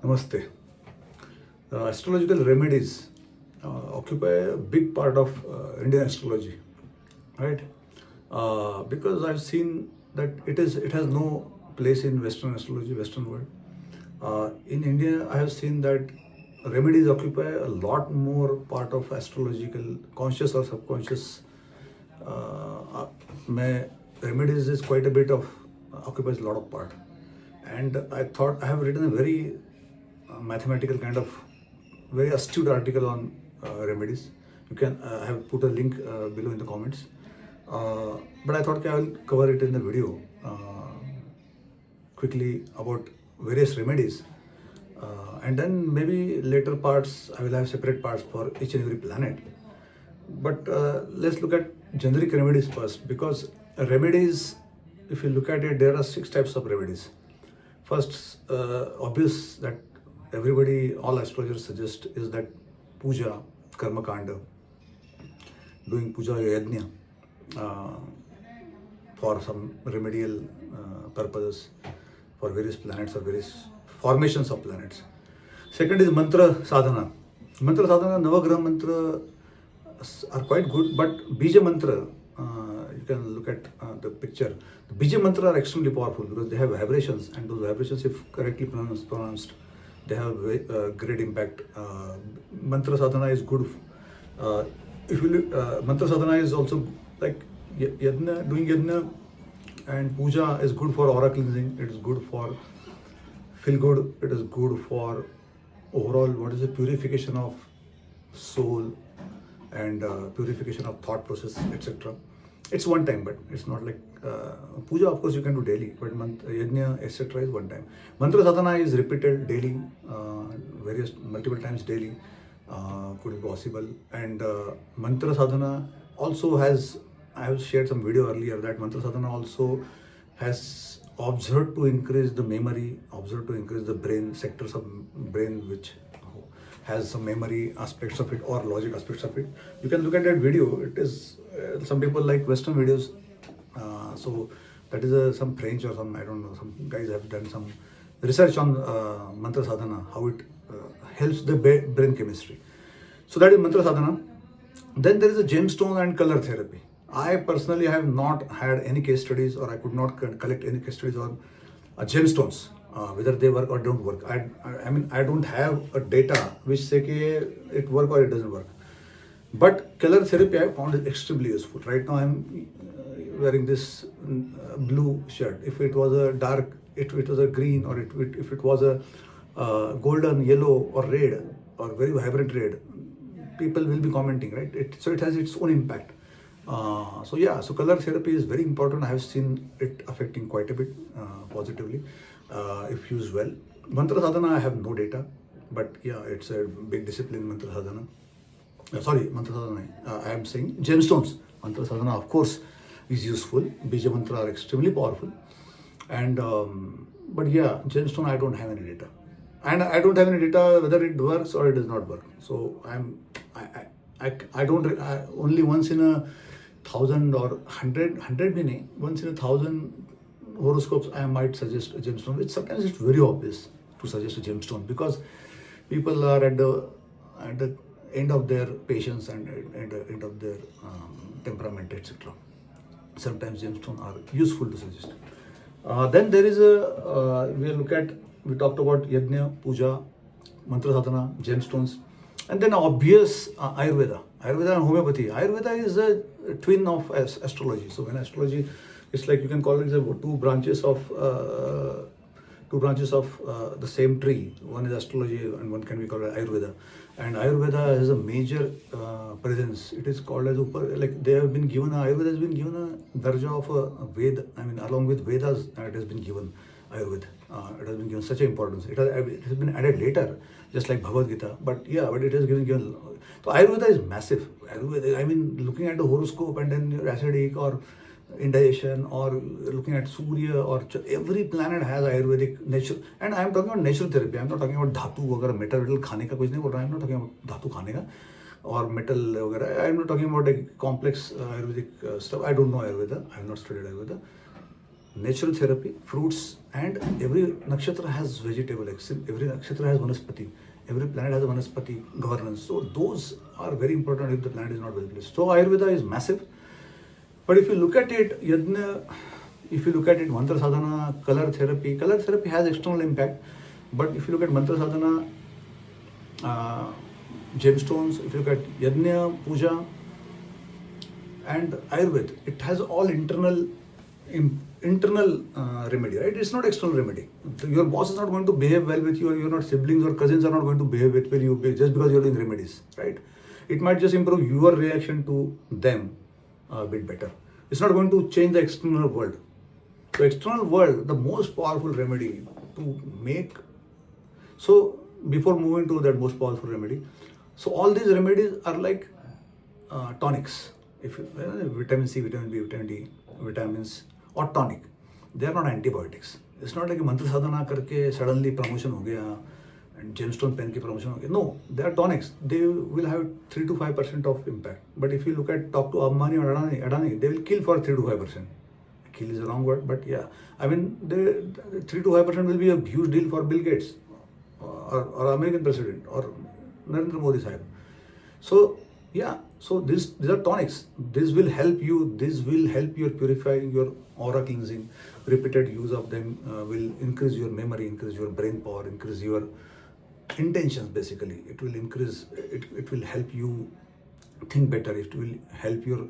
Namaste. Astrological remedies occupy a big part of Indian astrology, right? Because I've seen that it has no place in Western astrology, Western world. In India, I have seen that remedies occupy a lot more part of astrological, conscious or subconscious. My remedies is quite a bit of occupies a lot of part, and I thought I have written a very mathematical kind of very astute article on remedies. You can I have put a link below in the comments. But I thought I will cover it in the video quickly about various remedies, and then maybe later parts I will have separate parts for each and every planet. But let's look at generic remedies first, because remedies, if you look at it, there are 6 types of remedies. First, obvious that everybody, all astrologers suggest is that puja, karma kanda, doing puja or yajna for some remedial purposes for various planets or various formations of planets. Second is mantra sadhana. Mantra sadhana, Navagraha mantra are quite good, but bija mantra, you can look at the picture. The bija mantra are extremely powerful because they have vibrations, and those vibrations, if correctly pronounced, they have great impact. Mantra sadhana is good. If you look, mantra sadhana is also like yajna, doing yajna and puja is good for aura cleansing. It is good for feel good. It is good for overall purification of soul and purification of thought process, etc. It's one time, but it's not like puja. Of course, you can do daily, but yajna, etc. is one time. Mantra sadhana is repeated daily, multiple times daily. Could be possible. And mantra sadhana also has. I have shared some video earlier that mantra sadhana also has observed to increase the memory, observed to increase the brain sectors of brain which has some memory aspects of it or logic aspects of it. You can look at that video. It is some people like Western videos, so that is some French or some, I don't know, some guys have done some research on mantra sadhana, how it helps the brain chemistry. So that is mantra sadhana. Then there is a gemstone and color therapy. I personally have not had any case studies, or I could not collect any case studies on gemstones, whether they work or don't work. I mean, I don't have a data which say it work or it doesn't work. But color therapy I found is extremely useful. Right now I'm wearing this blue shirt. If it was a dark, it was a green, or if it was a golden, yellow, or red, or very vibrant red, people will be commenting, right? So it has its own impact. So color therapy is very important. I have seen it affecting quite a bit positively if used well. Mantra sadhana, I have no data, but yeah, it's a big discipline, mantra sadhana. Mantra sadhana. I am saying gemstones. Mantra sadhana, of course, is useful. Bija mantra are extremely powerful, and but yeah, gemstone I don't have any data, and I don't have any data whether it works or it does not work. So I don't only once in a 1,000 or 100 once in a 1,000 horoscopes I might suggest a gemstone, which sometimes it's very obvious to suggest a gemstone because people are at the end of their patience and at the end of their temperament, etc. Sometimes gemstones are useful to suggest. Then there is we talked about yajna, puja, mantra sadhana, gemstones, and then obvious Ayurveda and homeopathy. Ayurveda is a twin of astrology. So in astrology, it's like you can call it two branches of the same tree. One is astrology and one can be called Ayurveda. And Ayurveda has a major presence. It is called as they have been given, Ayurveda has been given a darja of a Veda. I mean, along with Vedas, it has been given Ayurveda. It has been given such an importance. It has been added later, just like Bhagavad Gita. But it has given. So Ayurveda is massive. Ayurveda, I mean, looking at the horoscope and then your acidic or indigestion, or looking at Surya, or every planet has Ayurvedic nature. And I am talking about natural therapy. I am not talking about dhatu वगैरह metal खाने का कुछ नहीं बोल रहा. I am not talking about धातु खाने का or metal वगैरह. I am not talking about like complex Ayurvedic stuff. I don't know Ayurveda. I have not studied Ayurveda. natural therapy, fruits, and every nakshatra has vegetable, every nakshatra has vanaspati, every planet has a vanaspati governance. So those are very important if the planet is not well placed. So Ayurveda is massive. But if you look at it, yajna, if you look at it, mantra sadhana, color therapy has external impact. But if you look at mantra sadhana, gemstones, if you look at yajna, puja, and Ayurveda, it has all internal remedy, right? It's not external remedy. Your boss is not going to behave well with you, or your not siblings or cousins are not going to behave with you just because you're doing remedies, right? It might just improve your reaction to them a bit better. It's not going to change the external world. The external world, the most powerful remedy to make. So before moving to that most powerful remedy, so all these remedies are like tonics. If you, vitamin C, vitamin B, vitamin D, vitamins or tonic, they are not antibiotics. It's not like a mantra sadhana karke suddenly promotion ho gaya and gemstone pen ki promotion ho gaya. No, they are tonics. They will have 3 to 5% of impact. But if you talk to Ambani or Adani, they will kill for 3 to 5%. Kill is a wrong word, but yeah, I mean, 3 to 5% will be a huge deal for Bill Gates or American president or Narendra Modi sahib. So yeah, so these are tonics. This will help you. This will help you purifying your aura cleansing. Repeated use of them will increase your memory, increase your brain power, increase your intentions. Basically, it will increase. It will help you think better. It will help your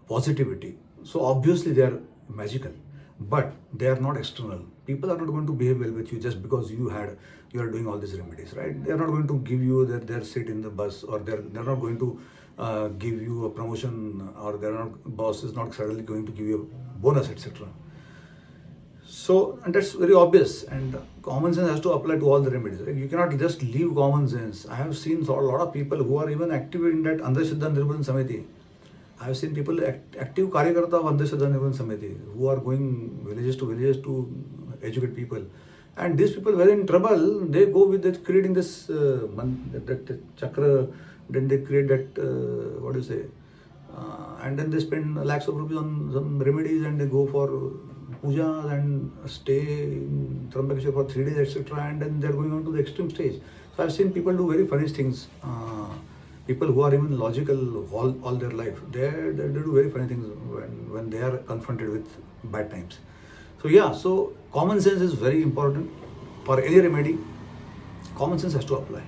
positivity. So obviously they are magical, but they are not external. People are not going to behave well with you just because you are doing all these remedies, right? They are not going to give you their seat in the bus, or they're not going to give you a promotion, or boss is not suddenly going to give you a bonus, etc. So, and that's very obvious, and common sense has to apply to all the remedies, right? You cannot just leave common sense. I have seen a lot of people who are even active in that Andhashraddha Nirmूलन Samiti. I have seen people, active Karyakarta of Andhashraddha Nirmूलन Samiti, who are going villages to educate people. And these people were in trouble. They go with that, creating this that chakra, then they create that, and then they spend lakhs of rupees on some remedies, and they go for pujas and stay in Trambakeshwar for 3 days, etc. And then they're going on to the extreme stage. So I've seen people do very funny things. People who are even logical all their life, they do very funny things when they are confronted with bad times. So yeah, so common sense is very important for any remedy. Common sense has to apply.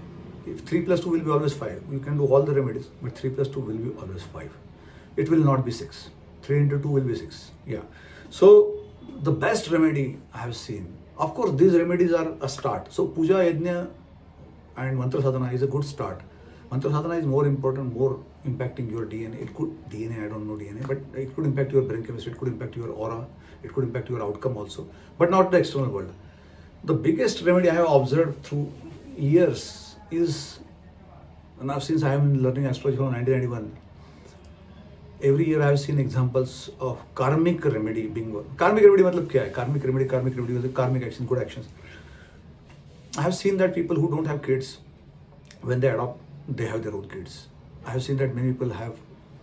If 3 plus 2 will be always 5, you can do all the remedies, but 3 plus 2 will be always 5. It will not be 6. 3 into 2 will be 6. Yeah. So the best remedy I have seen. Of course, these remedies are a start. So puja, yajna, and mantra sadhana is a good start. Mantra sadhana is more important, more impacting your DNA. It could, I don't know DNA, but it could impact your brain chemistry, it could impact your aura, it could impact your outcome also, but not the external world. The biggest remedy I have observed through years is, and now since I have been learning astrology from 1991, every year I have seen examples of karmic remedy being worked. Karmic remedy matlab kya hai? Karmic remedy is karmic action, good actions. I have seen that people who don't have kids, when they adopt, they have their own kids. I have seen that many people have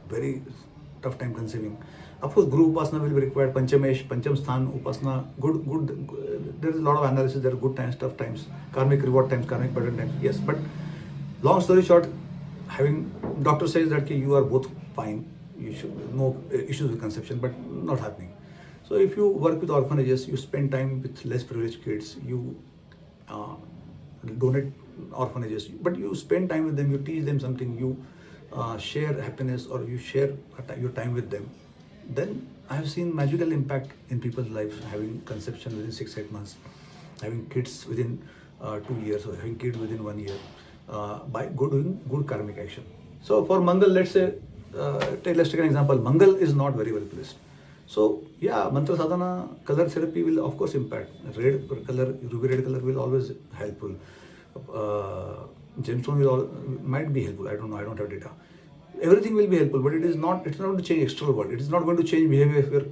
very tough time conceiving. Of course, Guru Upasana will be required, Panchamesh, Pancham Sthan, Upasana, good, there is a lot of analysis, there are good times, tough times, karmic reward times, karmic pattern times, yes, but long story short, doctor says that you are both fine, you should no issues with conception, but not happening. So if you work with orphanages, you spend time with less privileged kids, you donate orphanages, but you spend time with them, you teach them something, you share happiness, or you share your time with them, then I have seen magical impact in people's lives, having conception within 6-8 months, having kids within 2 years, or having kids within 1 year, by doing good karmic action. So for Mangal, let's say, let's take an example. Mangal is not very well placed. So yeah, mantra sadhana, color therapy will of course impact. Red color, ruby red color will always helpful. Gemstone might be helpful. I don't know. I don't have data. Everything will be helpful, but it's not going to change external world. It is not going to change behavior of your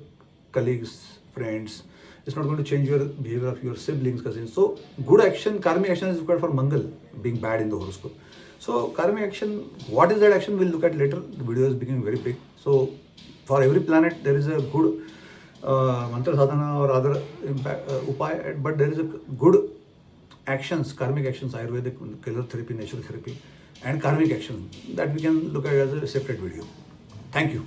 colleagues, friends. It's not going to change your behavior of your siblings, cousins. So good action, karmic action is required for Mangal being bad in the horoscope. So karmic action, what is that action? We'll look at later. The video is becoming very big. So for every planet, there is a good mantra sadhana or other upaya, but there is a good actions, karmic actions, Ayurvedic, killer therapy, natural therapy, and karmic action that we can look at as a separate video. Thank you.